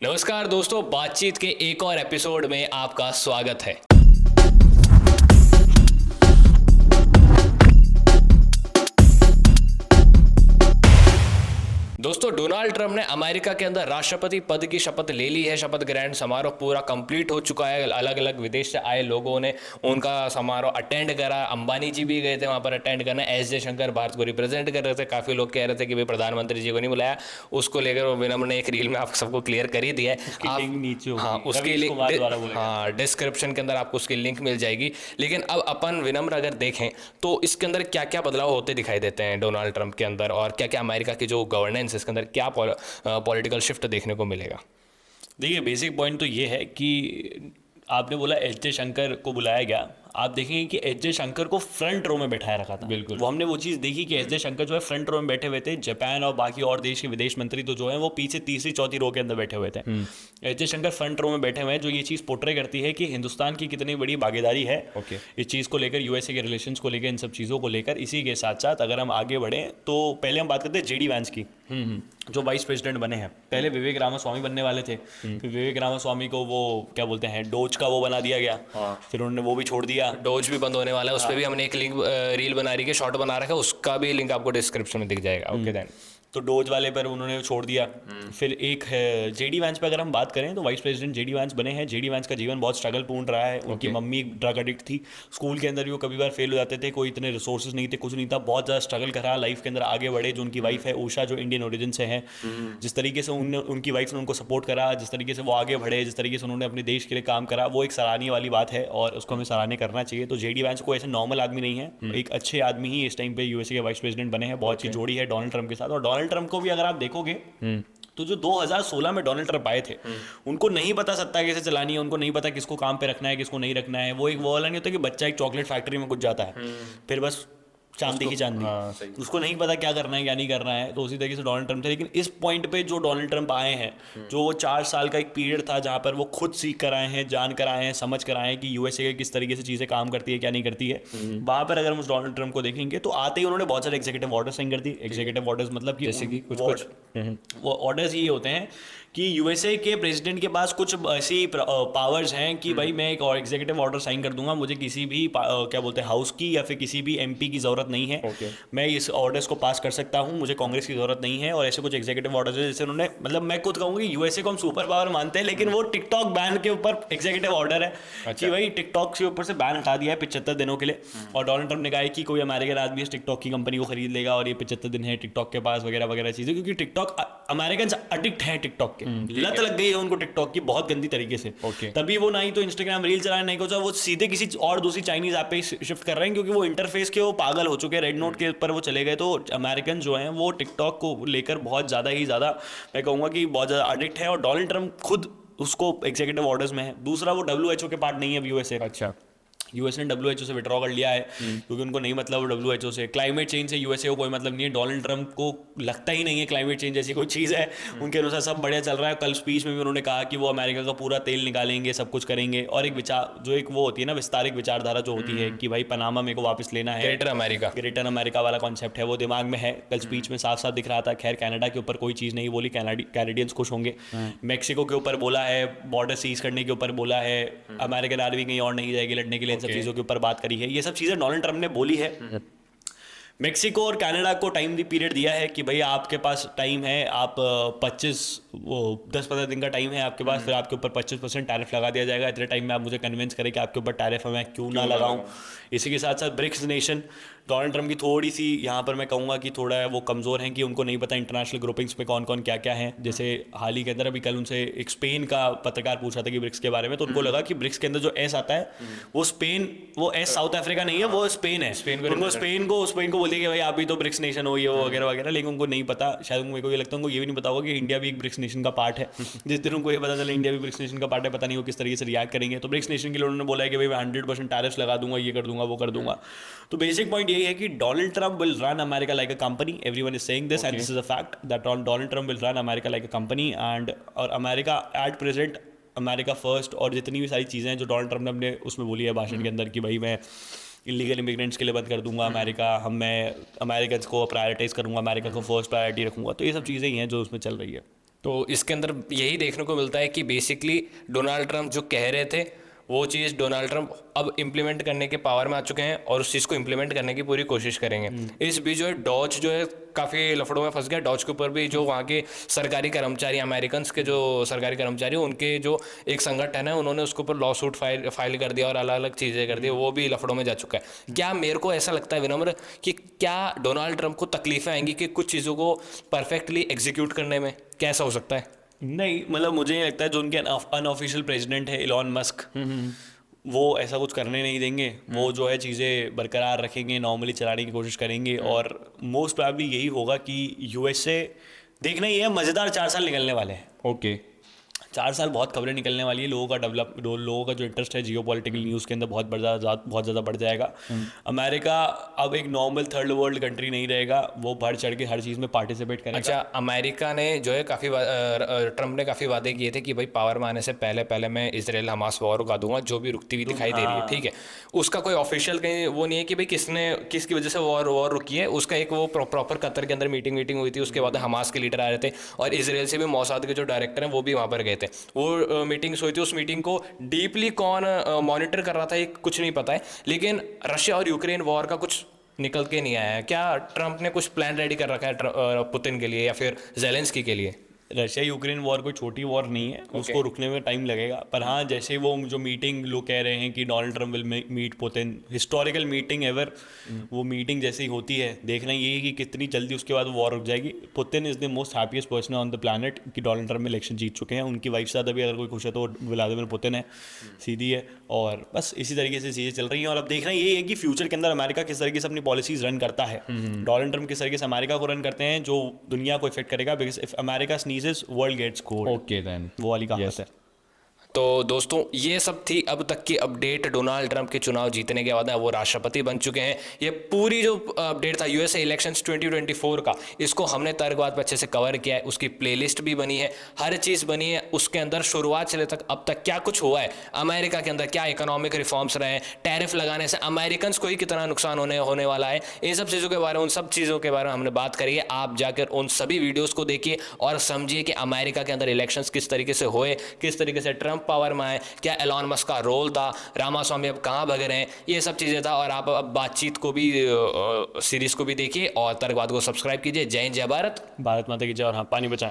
नमस्कार दोस्तों, बातचीत के एक और एपिसोड में आपका स्वागत है। दोस्तों, डोनाल्ड ट्रंप ने अमेरिका के अंदर राष्ट्रपति पद की शपथ ले ली है। शपथ ग्रहण समारोह पूरा कंप्लीट हो चुका है। अलग अलग विदेश से आए लोगों ने उनका समारोह अटेंड करा। अंबानी जी भी गए थे वहाँ पर अटेंड करने। एस जयशंकर भारत को रिप्रेजेंट कर रहे थे। काफ़ी लोग कह रहे थे कि भाई प्रधानमंत्री जी को नहीं बुलाया। उसको लेकर वो विनम्र ने एक रील में आप सबको क्लियर कर ही दिया है। आप हाँ, उसकी लिंक हाँ डिस्क्रिप्शन के अंदर आपको उसकी लिंक मिल जाएगी। लेकिन अब अपन विनम्र अगर देखें तो इसके अंदर क्या क्या बदलाव होते दिखाई देते हैं डोनाल्ड ट्रंप के अंदर, और क्या क्या अमेरिका की जो गवर्नेंस इसके अंदर क्या पॉलिटिकल शिफ्ट देखने को मिलेगा। देखिए, बेसिक पॉइंट तो ये है कि आपने बोला एस जयशंकर को बुलाया गया। आप देखेंगे कि एस जयशंकर को फ्रंट रो में बैठाया रखा था। बिल्कुल, वो हमने वो चीज़ देखी कि एस जयशंकर जो है फ्रंट रो में बैठे हुए थे। जापान और बाकी और देश के विदेश मंत्री तो जो है वो पीछे तीसरी चौथी रो के अंदर बैठे हुए थे। एस जयशंकर फ्रंट रो में बैठे हुए हैं, जो ये चीज़ पोर्ट्रे करती है कि हिंदुस्तान की कितनी बड़ी भागीदारी है इस चीज़ को लेकर, यूएसए के रिलेशंस को लेकर, इन सब चीज़ों को लेकर। इसी के साथ साथ अगर हम आगे बढ़ें तो पहले हम बात करते हैं जेडी वैंस की, जो वाइस प्रेसिडेंट बने हैं। पहले विवेक रामास्वामी बनने वाले थे, फिर विवेक रामास्वामी को वो क्या बोलते हैं डोज का वो बना दिया गया। फिर उन्होंने वो भी छोड़ दिया। डोज भी बंद होने वाला है। उस पर भी हमने एक लिंक रील बना रही है, शॉर्ट बना रखा है, उसका भी लिंक आपको डिस्क्रिप्शन में दिख जाएगा। ओके देन, तो डोज वाले पर उन्होंने छोड़ दिया। फिर एक है जेडी वैंस पे अगर हम बात करें तो वाइस प्रेसिडेंट जेडी वैंस बने हैं। जेडी वैंस का जीवन बहुत स्ट्रगल पूर्ण रहा है। उनकी मम्मी ड्रग एडिक्ट थी। स्कूल के अंदर भी वो कभी बार फेल हो जाते थे। कोई इतने रिसोर्सेज नहीं थे, कुछ नहीं था। बहुत ज़्यादा स्ट्रगल करा लाइफ के अंदर, आगे बढ़े। जो उनकी वाइफ है उषा, जो इंडियन ओरिजिन से है, जिस तरीके से उनकी वाइफ ने उनको सपोर्ट करा, जिस तरीके से वो आगे बढ़े, जिस तरीके से उन्होंने अपने देश के लिए काम करा, वो एक सराहनीय वाली बात है और उसको हमें सराहनीय करना चाहिए। तो जेडी वैंस को ऐसे नॉर्मल आदमी नहीं है, एक अच्छे आदमी ही इस टाइम पे यूएसए के वाइस प्रेसिडेंट बने हैं। बहुत अच्छी जोड़ी है डोनाल्ड ट्रंप के साथ। और डोनाल्ड ट्रंप को भी अगर आप देखोगे तो जो 2016 में डोनाल्ड ट्रंप आए थे, उनको नहीं पता सत्ता कैसे चलानी है, उनको नहीं पता किसको काम पे रखना है, किसको नहीं रखना है। वो एक वो वाला नहीं होता कि बच्चा एक चॉकलेट फैक्ट्री में घुस जाता है, फिर बस चांदी की चांदी। उसको नहीं पता क्या करना है क्या नहीं करना है। तो उसी तरीके से डोनाल्ड ट्रंप थे। लेकिन इस पॉइंट पे जो डोनाल्ड ट्रंप आए हैं, जो वो 4 साल का एक पीरियड था जहां पर वो खुद सीख कर आए हैं, जान कर आए हैं, समझ कर आए हैं कि यूएसए के किस तरीके से चीज़ें काम करती है क्या नहीं करती है। वहां पर अगर हम उस डोनाल्ड ट्रंप को देखेंगे तो आते ही उन्होंने बहुत सारे एग्जीक्यूटिव ऑर्डर साइन कर दिए। एग्जीक्यूटिव ऑर्डर्स मतलब कि जैसे कि कुछ वो ऑर्डर्स ये होते हैं कि यूएसए के प्रेसिडेंट के पास कुछ ऐसी पावर्स हैं कि भाई मैं एक और एग्जीक्यूटिव ऑर्डर साइन कर दूंगा, मुझे किसी भी क्या बोलते हैं हाउस की या फिर किसी भी एमपी की जरूरत नहीं है। मैं इस ऑर्डर्स को पास कर सकता हूं, मुझे कांग्रेस की जरूरत नहीं है। और ऐसे कुछ एग्जीक्यूटिव ऑर्डर्स है जैसे उन्होंने, मतलब मैं खुद कहूंगा कि यूएसए को हम सुपर पावर मानते हैं, लेकिन वो टिकटॉक बैन के ऊपर एग्जीक्यूटिव ऑर्डर है कि भाई टिकटॉक के ऊपर से बैन हटा दिया है 75 दिनों के लिए। और डोनाल्ड ट्रंप ने कहा है कि कोई अमेरिकन आदमी इस टिकटॉक की कंपनी को खरीद लेगा और ये 75 दिन है टिकटॉक के पास, वगैरह वगैरह चीजें। क्योंकि टिकटॉक, अमेरिकन अडिक्ट है टिकटॉक के, लत लग गई है उनको टिकटॉक की बहुत गंदी तरीके से। तभी वो नहीं तो इंस्टाग्राम रील चलाने नहीं को, वो सीधे किसी और दूसरी चाइनीज ऐप पे शिफ्ट कर रहे हैं, क्योंकि वो इंटरफेस के वो पागल हो चुके हैं। रेड नोट के ऊपर वो चले गए। तो अमेरिकन जो हैं वो टिकटॉक को लेकर बहुत ज़्यादा ही ज़्यादा, मैं कहूँगा कि बहुत ज़्यादा एडिक्ट है। और डोनाल्ड ट्रंप खुद उसको एग्जीक्यूटिव ऑर्डर्स में है। दूसरा, वो डब्ल्यूएचओ के पार्ट नहीं है अब यूएसए। अच्छा, यूएस ने डब्ल्यूएचओ से विड्रॉ कर लिया है क्योंकि उनको नहीं मतलब डब्ल्यूएचओ से। क्लाइमेट चेंज से यूएसए को कोई मतलब नहीं है। डोनाल्ड ट्रंप को लगता ही नहीं है क्लाइमेट चेंज जैसी कोई चीज़ है। उनके अनुसार सब बढ़िया चल रहा है। कल स्पीच में भी उन्होंने कहा कि वो अमेरिका का पूरा तेल निकालेंगे, सब कुछ करेंगे। और एक विचार, जो एक वो होती है ना विस्तारित विचारधारा जो होती है कि भाई पनामा मेरे को वापस लेना है, ग्रेटर अमेरिका वाला कॉन्सेप्ट है, वो दिमाग में है। कल स्पीच में साफ साफ दिख रहा था। खैर, कनाडा के ऊपर कोई चीज़ नहीं बोली, कैनेडियंस खुश होंगे। मैक्सिको के ऊपर बोला है, बॉर्डर सीज करने के ऊपर बोला है, अमेरिकन आर्मी कहीं और नहीं जाएगी लड़ने के लिए, इन सब चीज़ों के ऊपर बात करी है। ये सब चीज़ें डोनाल्ड ट्रंप ने बोली है। मेक्सिको और कनाडा को टाइम पीरियड दिया है कि भाई आपके पास टाइम है, आप 10-15 दिन का टाइम है आपके पास, फिर आपके ऊपर 25% टैरिफ लगा दिया जाएगा। इतने टाइम में आप मुझे कन्विंस करें कि आपके ऊपर टैरिफ है, मैं क्यों ना लगाऊं। इसी के साथ साथ ब्रिक्स नेशन, डोनाल्ड ट्रंप की थोड़ी सी यहाँ पर मैं कहूँगा कि थोड़ा वो कमज़ोर हैं कि उनको नहीं पता इंटरनेशनल ग्रुपिंग्स में कौन कौन क्या क्या है। जैसे हाल ही के अंदर अभी कल उनसे एक स्पेन का पत्रकार पूछा था कि ब्रिक्स के बारे में, तो उनको लगा कि ब्रिक्स के अंदर जो एस आता है वो स्पेन, वो एस साउथ अफ्रीका नहीं है, वो स्पेन है। स्पेन को बोलिए कि भाई आप भी तो ब्रिक्स नेशन हो, ये वो वगैरह वगैरह। लेकिन उनको नहीं पता, शायद मेरे को ये लगता है उनको ये भी नहीं पता होगा कि इंडिया भी एक ब्रिक्स नेशन का पार्ट है। जिस दिन उनको ये पता चला इंडिया भी ब्रिक्स नेशन का पार्ट है, पता नहीं वो किस तरीके से रिएक्ट करेंगे। तो ब्रिक्स नेशन के लिए उन्होंने बोला है कि भाई मैं 100% टैरिफ्स लगा दूंगा, ये कर दूंगा, वो कर दूंगा। तो बेसिक पॉइंट यही है कि Donald Trump will run America like a company. Everyone is saying this, and this is a fact that Donald Trump will run America like a company. And और America at present, America first और जितनी भी सारी चीज़ें हैं जो Donald Trump ने अपने उसमें बोली है भाषण के अंदर कि भाई मैं इलीगल इमिग्रेंट्स के लिए बंद कर दूंगा अमेरिका, मैं अमेरिकन को प्रायोरिटाइज करूंगा, अमेरिका को फर्स्ट प्रायोरिटी रखूंगा। तो ये सब चीज़ें ही हैं जो उसमें चल रही है। तो इसके अंदर यही देखने को मिलता है कि बेसिकली डोनाल्ड ट्रंप जो कह रहे थे वो चीज़ डोनाल्ड ट्रंप अब इम्प्लीमेंट करने के पावर में आ चुके हैं और उस चीज़ को इम्प्लीमेंट करने की पूरी कोशिश करेंगे। इस बीच जो है डॉज जो है काफ़ी लफड़ों में फंस गया। डॉज के ऊपर भी जो वहाँ के सरकारी कर्मचारी, अमेरिकन के जो सरकारी कर्मचारी, उनके जो एक संगठन है, उन्होंने उसके ऊपर लॉ सूट फाइल कर दिया और अलग अलग चीज़ें कर दी, वो भी लफड़ों में जा चुका है। क्या मेरे को ऐसा लगता है विनम्र कि क्या डोनाल्ड ट्रंप को तकलीफें आएंगी कि कुछ चीज़ों को परफेक्टली एग्जीक्यूट करने में, कैसा हो सकता है? नहीं, मतलब मुझे ये लगता है जो उनके अनऑफिशियल प्रेसिडेंट है इलॉन मस्क, वो ऐसा कुछ करने नहीं देंगे। वो जो है चीज़ें बरकरार रखेंगे, नॉर्मली चलाने की कोशिश करेंगे और मोस्ट प्रोबेबली यही होगा कि यूएसए, देखना ये है, मज़ेदार 4 साल निकलने वाले हैं। ओके। 4 साल बहुत खबरें निकलने वाली है, लोगों का जो इंटरेस्ट है जियो पॉलिटिकल न्यूज़ के अंदर बहुत ज़्यादा बढ़ जाएगा। अमेरिका अब एक नॉर्मल थर्ड वर्ल्ड कंट्री नहीं रहेगा, वो बढ़ चढ़ के हर चीज़ में पार्टिसिपेट करेगा। अच्छा, अमेरिका ने जो है ट्रंप ने काफ़ी वादे किए थे कि भाई पावर में आने से पहले मैं इसराइल हमास वॉर रुका दूंगा, जो भी रुकती हुई दिखाई दे रही है, ठीक है। उसका कोई ऑफिशियल कहीं वो नहीं है कि भाई किसकी वजह से वॉर रुकी है। उसका एक वो प्रॉपर कतर के अंदर मीटिंग हुई थी, उसके बाद हमास के लीडर आ रहे थे और इसराइल से भी मोसाद के जो डायरेक्टर हैं वो भी वहाँ पर गए थे। वो मीटिंग्स हुई थी, उस मीटिंग को डीपली कौन मॉनिटर कर रहा था ये कुछ नहीं पता है, लेकिन रशिया और यूक्रेन वॉर का कुछ निकल के नहीं आया है। क्या ट्रंप ने कुछ प्लान रेडी कर रखा है पुतिन के लिए या फिर जेलेंस्की के लिए? रशिया यूक्रेन वॉर कोई छोटी वॉर नहीं है, उसको रुकने में टाइम लगेगा। पर हाँ, जैसे वो जो मीटिंग लोग कह रहे हैं कि Donald Trump will meet Putin, historical meeting ever, वो मीटिंग जैसे ही होती है, देखना ये है कि कितनी जल्दी उसके बाद वॉर रुक जाएगी। Putin is the most happiest person on the planet कि डोनाल्ड ट्रंप इलेक्शन जीत चुके हैं। उनकी वाइफ से ज़्यादा भी अगर कोई खुश है तो व्लादिमीर पुतिन है, सीधी है। और बस इसी तरीके से चीज़ें चल रही हैं। और अब देखना ये है कि फ्यूचर के अंदर अमेरिका किस तरीके से अपनी पॉलिसीज रन करता है, डोनाल्ड ट्रंप किस तरीके से अमेरिका को रन करते हैं, जो दुनिया को इफेक्ट करेगा। Because if America sneezes world gets cold. Okay then, वो वाली कहावत है। तो दोस्तों ये सब थी अब तक की अपडेट। डोनाल्ड ट्रंप के चुनाव जीतने के बाद वो राष्ट्रपति बन चुके हैं। ये पूरी जो अपडेट था यूएसए इलेक्शंस 2024 का, इसको हमने तर्कवाद पर अच्छे से कवर किया है। उसकी प्लेलिस्ट भी बनी है, हर चीज़ बनी है। उसके अंदर शुरुआत से लेकर अब तक क्या कुछ हुआ है, अमेरिका के अंदर क्या इकोनॉमिक रिफॉर्म्स रहे हैं, टैरिफ लगाने से अमेरिकन को ही कितना नुकसान होने वाला है, इन सब चीज़ों के बारे में, उन सब चीज़ों के बारे में हमने बात करी है। आप जाकर उन सभी वीडियोज़ को देखिए और समझिए कि अमेरिका के अंदर इलेक्शंस किस तरीके से हुए, किस तरीके से ट्रंप पावर में आए, क्या एलॉन मस्क का रोल था, रामास्वामी अब कहाँ भग रहे हैं, ये सब चीज़ें था। और आप अब बातचीत को भी, सीरीज़ को भी देखिए और तर्कवाद को सब्सक्राइब कीजिए। जय हिंद, जय भारत। भारत माता की जय। और हाँ, पानी बचाएं।